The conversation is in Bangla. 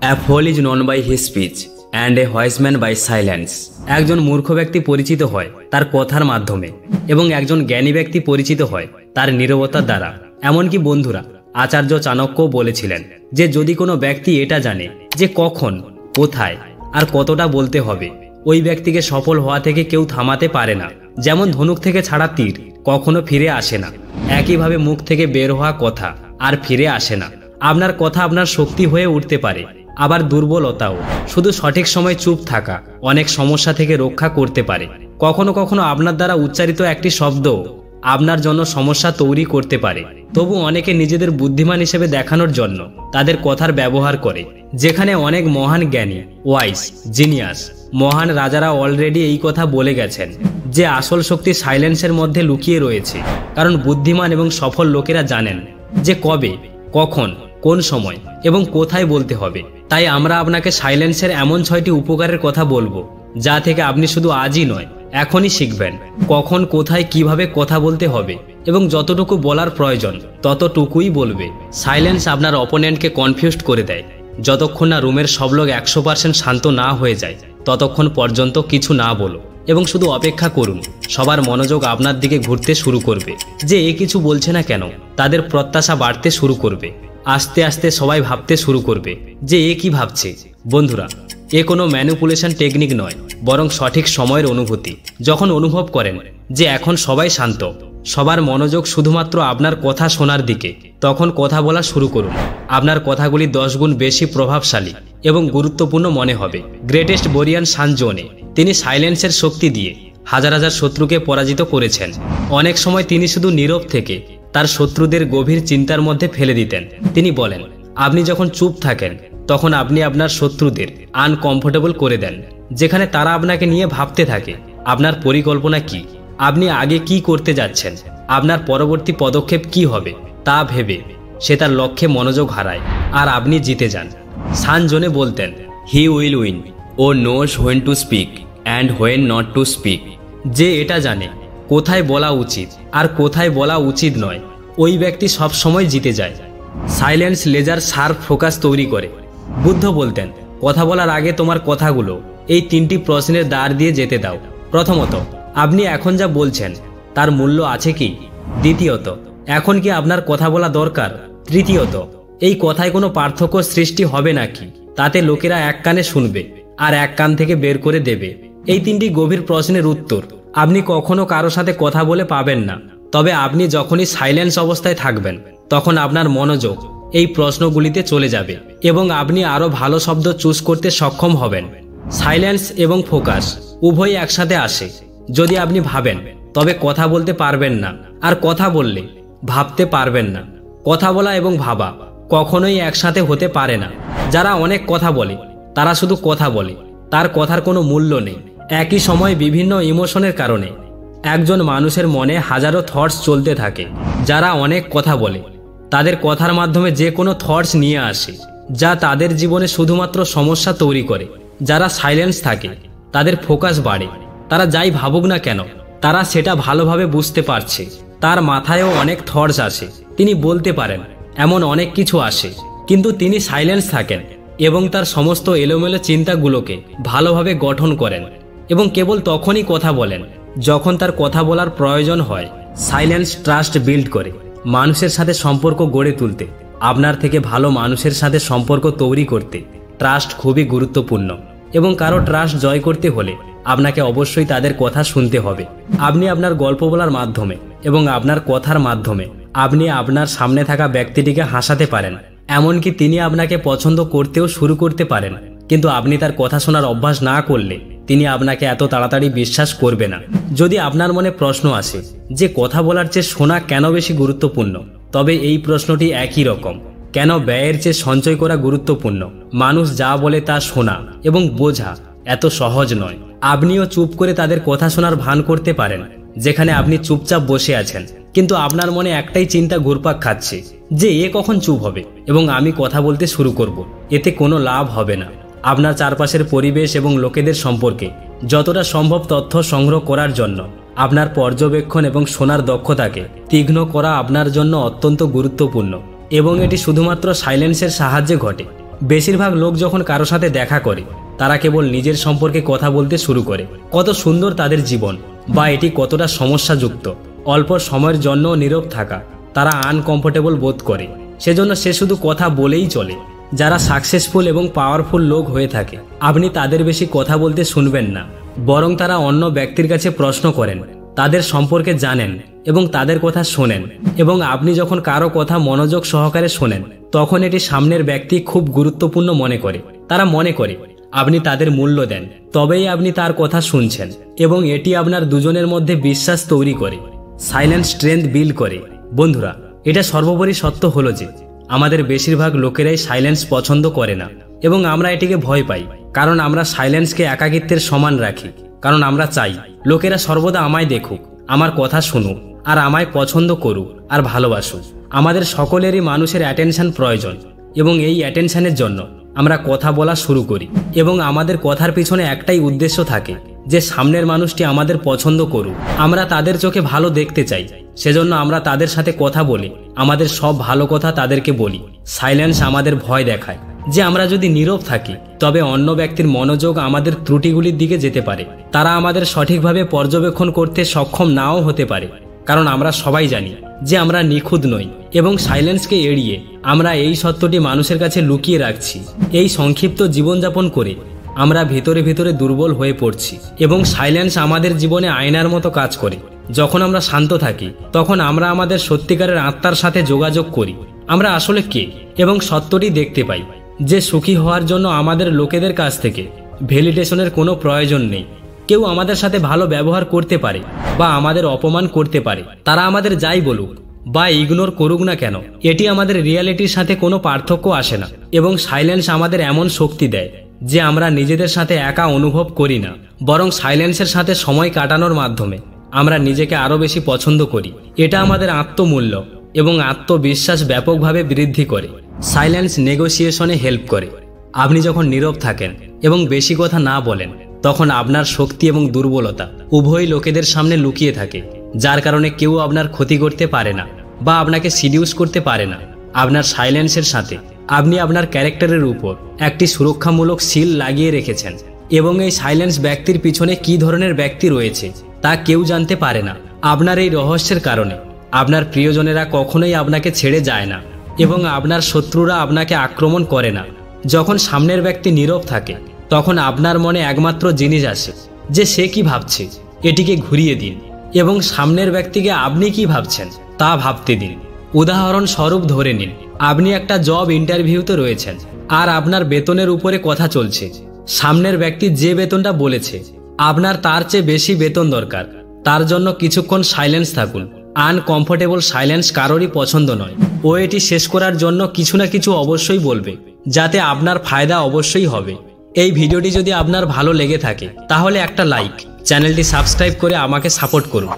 A fool is known by his speech and a wise man by silence. একজন মূর্খ ব্যক্তি পরিচিত হয় তার কথার মাধ্যমে এবং একজন জ্ঞানী ব্যক্তি পরিচিত হয় তার নীরবতার দ্বারা। এমনকি বন্ধুরা, আচার্য চাণক্য বলেছিলেন যে যদি কোনো ব্যক্তি এটা জানে যে কখন, কোথায় আর কতটা বলতে হবে, ওই ব্যক্তিকে সফল হওয়া থেকে কেউ থামাতে পারে না। যেমন ধনুক থেকে ছাড়া তীর কখনো ফিরে আসে না, একইভাবে মুখ থেকে বের হওয়া কথা আর ফিরে আসে না। আপনার কথা আপনার শক্তি হয়ে উঠতে পারে, আবার দুর্বলতাও। শুধু সঠিক সময় চুপ থাকা অনেক সমস্যা থেকে রক্ষা করতে পারে। কখনো কখনো আপনার দ্বারা উচ্চারিত একটি শব্দ আপনার জন্য সমস্যা তৈরি করতে পারে। তবু অনেকে নিজেদের বুদ্ধিমান হিসেবে দেখানোর জন্য তাদের কথার ব্যবহার করে। যেখানে অনেক মহান জ্ঞানী, ওয়াইস, জিনিয়াস, মহান রাজারা অলরেডি এই কথা বলে গেছেন যে আসল শক্তি সাইলেন্সের মধ্যে লুকিয়ে রয়েছে। কারণ বুদ্ধিমান এবং সফল লোকেরা জানেন যে কবে, কখন, কোন সময় এবং কোথায় বলতে হবে। তাই আমরা আপনাকে সাইলেন্সের এমন 6টি উপকারের কথা বলবো, যা থেকে আপনি শুধু আজই নয়, এখনই শিখবেন কখন, কোথায়, কিভাবে কথা বলতে হবে এবং যতটুকু বলার প্রয়োজন ততটুকুই বলবে। সাইলেন্স আপনার অপোনেন্টকে কনফিউজড করে দেয়। যতক্ষণ না রুমের সব লোক 100% শান্ত না হয়ে যায় ততক্ষণ পর্যন্ত কিছু না বলো এবং শুধু অপেক্ষা করুন। সবার মনোযোগ আপনার দিকে ঘুরতে শুরু করবে যে এ কিছু বলছে না কেন। তাদের প্রত্যাশা বাড়তে শুরু করবে। আস্তে আস্তে সবাই ভাবতে শুরু করবে যে এ কি ভাবছে। বন্ধুরা, এ কোনো ম্যানিপুলেশন টেকনিক নয়, বরং সঠিক সময়ের অনুভূতি। যখন অনুভব করেন যে এখন সবাই শান্ত, সবার মনোযোগ শুধুমাত্র আপনার কথা শোনার দিকে, তখন কথা বলা শুরু করুন। আপনার কথাগুলি 10 গুণ বেশি প্রভাবশালী এবং গুরুত্বপূর্ণ মনে হবে। গ্রেটেস্ট ওয়ারিয়র সান জোনে তিনি সাইলেন্সের শক্তি দিয়ে হাজার হাজার শত্রুকে পরাজিত করেছেন। অনেক সময় তিনি শুধু নীরব থেকে তার শত্রুদের গভীর চিন্তার মধ্যে ফেলে দিতেন। তিনি বলেন, আপনি যখন চুপ থাকেন তখন আপনি আপনার শত্রুদের আনকমফোর্টেবল করে দেন। যেখানে তারা আপনাকে নিয়ে ভাবতে থাকে আপনার পরিকল্পনা কি, আপনি আগে কি করতে যাচ্ছেন, আপনার পরবর্তী পদক্ষেপ কি হবে, তা ভেবে সে তার লক্ষ্যে মনোযোগ হারায় আর আপনি জিতে যান। সান জোনে বলতেন, he will win who knows when to speak and when not to speak. যে এটা জানে কোথায় বলা উচিত আর কোথায় বলা উচিত নয়, ওই ব্যক্তি সব সময় জিতে যায়। সাইলেন্স লেজার শার্প ফোকাস তৈরি করে। বুদ্ধ বলতেন, কথা বলার আগে তোমার কথাগুলো এই 3টি প্রশ্নের দ্বার দিয়ে যেতে দাও। প্রথমত, আপনি এখন যা বলছেন তার মূল্য আছে কি? দ্বিতীয়ত, এখন কি আপনার কথা বলা দরকার? তৃতীয়ত, এই কথায় কোনো পার্থক্য সৃষ্টি হবে নাকি? তাতে লোকেরা এক কানে শুনবে আর এক কান থেকে বের করে দেবে। এই 3টি গভীর প্রশ্নের উত্তর আপনি কখনো কারো সাথে কথা বলে পাবেন না। তবে আপনি যখনই সাইলেন্স অবস্থায় থাকবেন তখন আপনার মনোযোগ এই প্রশ্নগুলিতে চলে যাবে এবং আপনি আরো ভালো শব্দ চুজ করতে সক্ষম হবেন। সাইলেন্স এবং ফোকাস উভয়ই একসাথে আসে। যদি আপনি ভাবেন তবে কথা বলতে পারবেন না, আর কথা বললে ভাবতে পারবেন না। কথা বলা এবং ভাবা কখনোই একসাথে হতে পারে না। যারা অনেক কথা বলে তারা শুধু কথা বলে, তার কথার কোনো মূল্য নেই। একই সময়ে বিভিন্ন ইমোশনের কারণে একজন মানুষের মনে হাজারো থটস চলতে থাকে। যারা অনেক কথা বলে তাদের কথার মাধ্যমে যে কোনো থটস নিয়ে আসে, যা তাদের জীবনে শুধুমাত্র সমস্যা তৈরি করে। যারা সাইলেন্স থাকে তাদের ফোকাস বাড়ে। তারা যাই ভাবুক না কেন তারা সেটা ভালোভাবে বুঝতে পারছে। তার মাথায়ও অনেক থটস আসে, তিনি বলতে পারেন, এমন অনেক কিছু আসে, কিন্তু তিনি সাইলেন্স থাকেন এবং তার সমস্ত এলোমেলো চিন্তাগুলোকে ভালোভাবে গঠন করেন এবং কেবল তখনই কথা বলেন যখন তার কথা বলার প্রয়োজন হয়। সাইলেন্স ট্রাস্ট বিল্ড করে। মানুষের সাথে সম্পর্ক গড়ে তুলতে, আপনার থেকে ভালো মানুষের সাথে সম্পর্ক তৈরি করতে ট্রাস্ট খুবই গুরুত্বপূর্ণ। এবং কারো ট্রাস্ট জয় করতে হলে আপনাকে অবশ্যই তাদের কথা শুনতে হবে। আপনি আপনার গল্প বলার মাধ্যমে এবং আপনার কথার মাধ্যমে আপনি আপনার সামনে থাকা ব্যক্তিটিকে হাসাতে পারেন। এমনকি তিনি আপনাকে পছন্দ করতেও শুরু করতে পারেন। কিন্তু আপনি তার কথা শোনার অভ্যাস না করলে তিনি আপনাকে এত তাড়াতাড়ি বিশ্বাস করবে না। যদি আপনার মনে প্রশ্ন আসে যে কথা বলার চেয়ে শোনা কেন বেশি গুরুত্বপূর্ণ, তবে এই প্রশ্নটি একই রকম। কেন ব্যয়ের চেয়ে সঞ্চয় করা গুরুত্বপূর্ণ? মানুষ যা বলে তা শোনা এবং বোঝা এত সহজ নয়। আপনিও চুপ করে তাদের কথা শোনার ভান করতে পারেন, যেখানে আপনি চুপচাপ বসে আছেন, কিন্তু আপনার মনে একটাই চিন্তা ঘুরপাক খাচ্ছে যে এ কখন চুপ হবে এবং আমি কথা বলতে শুরু করব। এতে কোনো লাভ হবে না। আপনার চারপাশের পরিবেশ এবং লোকেদের সম্পর্কে যতটা সম্ভব তথ্য সংগ্রহ করার জন্য আপনার পর্যবেক্ষণ এবং শোনার দক্ষতাকে তীক্ষ্ণ করা আপনার জন্য অত্যন্ত গুরুত্বপূর্ণ। এবং এটি শুধুমাত্র সাইলেন্সের সাহায্যে ঘটে। বেশিরভাগ লোক যখন কারো সাথে দেখা করে তারা কেবল নিজের সম্পর্কে কথা বলতে শুরু করে, কত সুন্দর তাদের জীবন বা এটি কতটা সমস্যাযুক্ত। অল্প সময়ের জন্য নীরব থাকা তারা আনকমফোর্টেবল বোধ করে, সেজন্য সে শুধু কথা বলেই চলে। যারা সাকসেসফুল এবং পাওয়ারফুল লোক হয়ে থাকে আপনি তাদের বেশি কথা বলতে শুনবেন না, বরং তারা অন্য ব্যক্তির কাছে প্রশ্ন করেন, তাদের সম্পর্কে জানেন এবং তাদের কথা শোনেন। এবং আপনি যখন কারো কথা মনোযোগ সহকারে শোনেন তখন এটি সামনের ব্যক্তি খুব গুরুত্বপূর্ণ মনে করে। তারা মনে করে আপনি তাদের মূল্য দেন, তবেই আপনি তার কথা শুনছেন, এবং এটি আপনার দুজনের মধ্যে বিশ্বাস তৈরি করে, সাইলেন্ট স্ট্রেংথ বিল্ড করে। বন্ধুরা, এটা সর্বোপরি সত্য হলো যে আমাদের বেশিরভাগ লোকেরাই সাইলেন্স পছন্দ করে না, এবং আমরা এটিকে ভয় পাই, কারণ আমরা সাইলেন্সকে একাকিত্বের সমান রাখি। কারণ আমরা চাই লোকেরা সর্বদা আমায় দেখুক, আমার কথা শুনুক, আর আমায় পছন্দ করুক আর ভালোবাসুক। আমাদের সকলেরই মানুষের অ্যাটেনশন প্রয়োজন, এবং এই অ্যাটেনশনের জন্য আমরা কথা বলা শুরু করি, এবং আমাদের কথার পিছনে একটাই উদ্দেশ্য থাকে যে সামনের মানুষটি আমাদের পছন্দ করুক। আমরা তাদের চোখে ভালো দেখতে চাই, সেজন্য আমরা তাদের সাথে কথা বলি, আমাদের সব ভালো কথা তাদেরকে বলি। সাইলেন্স আমাদের ভয় দেখায় যে আমরা যদি নীরব থাকি তবে অন্য ব্যক্তির মনোযোগ আমাদের ত্রুটিগুলির দিকে যেতে পারে, তারা আমাদের সঠিকভাবে পর্যবেক্ষণ করতে সক্ষম নাও হতে পারে। কারণ আমরা সবাই জানি যে আমরা নিখুঁত নই, এবং সাইলেন্সকে এড়িয়ে আমরা এই সত্যটি মানুষের কাছে লুকিয়ে রাখছি। এই সংক্ষিপ্ত জীবনযাপন করে আমরা ভিতরে ভিতরে দুর্বল হয়ে পড়ছি, এবং সাইলেন্স আমাদের জীবনে আয়নার মতো কাজ করে। যখন আমরা শান্ত থাকি তখন আমরা আমাদের সত্যিকারের আত্মার সাথে যোগাযোগ করি, আমরা আসলে কে, এবং সত্যটি দেখতে পাই যে সুখী হওয়ার জন্য আমাদের লোকেদের কাছ থেকে ভ্যালিডেশনের কোনো প্রয়োজন নেই। কেউ আমাদের সাথে ভালো ব্যবহার করতে পারে বা আমাদের অপমান করতে পারে, তারা আমাদের যাই বলুক বা ইগনোর করুক না কেন, এটি আমাদের রিয়ালিটির সাথে কোনো পার্থক্য আসে না। এবং সাইলেন্স আমাদের এমন শক্তি দেয় যে আমরা নিজেদের সাথে একা অনুভব করি না, বরং সাইলেন্সের সাথে সময় কাটানোর মাধ্যমে আমরা নিজেকে আরো বেশি পছন্দ করি। এটা আমাদের আত্মমূল্য এবং আত্মবিশ্বাস ব্যাপকভাবে বৃদ্ধি করে। সাইলেন্স নেগোসিয়েশনে হেল্প করে। আপনি যখন নীরব থাকেন এবং বেশি কথা না বলেন তখন আপনার শক্তি এবং দুর্বলতা উভয় লোকেদের সামনে লুকিয়ে থাকে, যার কারণে কেউ আপনার ক্ষতি করতে পারে না বা আপনাকে সিডিউস করতে পারে না। আপনার সাইলেন্সের সাথে আপনি আপনার ক্যারেক্টারের উপর একটি সুরক্ষামূলক সিল লাগিয়ে রেখেছেন, এবং এই সাইলেন্স ব্যক্তির পিছনে কী ধরনের ব্যক্তি রয়েছে তা কেউ জানতে পারে না। আপনার এই রহস্যের কারণে আপনার প্রিয়জনেরা কখনোই আপনাকে ছেড়ে যায় না, এবং আপনার শত্রুরা আপনাকে আক্রমণ করে না। যখন সামনের ব্যক্তি নীরব থাকে তখন আপনার মনে একমাত্র জিনিস আসে যে সে কি ভাবছে, এটিকে ঘুরিয়ে দিন, এবং সামনের ব্যক্তিকে আপনি কি ভাবছেন তা ভাবতে দিন। উদাহরণস্বরূপ ধরে নিন আপনি একটা জব ইন্টারভিউতে রয়েছেন আর আপনার বেতনের উপরে কথা চলছে। সামনের ব্যক্তি যে বেতনটা বলেছে আপনার তার চেয়ে বেশি বেতন দরকার, তার জন্য কিছুক্ষণ সাইলেন্স থাকুন। আনকমফোর্টেবল সাইলেন্স কারোরই পছন্দ নয়। ও এটি শেষ করার জন্য কিছু না কিছু অবশ্যই বলবে, যাতে আপনার ফায়দা অবশ্যই হবে। এই ভিডিওটি যদি আপনার ভালো লেগে থাকে তাহলে একটা লাইক, চ্যানেলটি সাবস্ক্রাইব করে আমাকে সাপোর্ট করুন।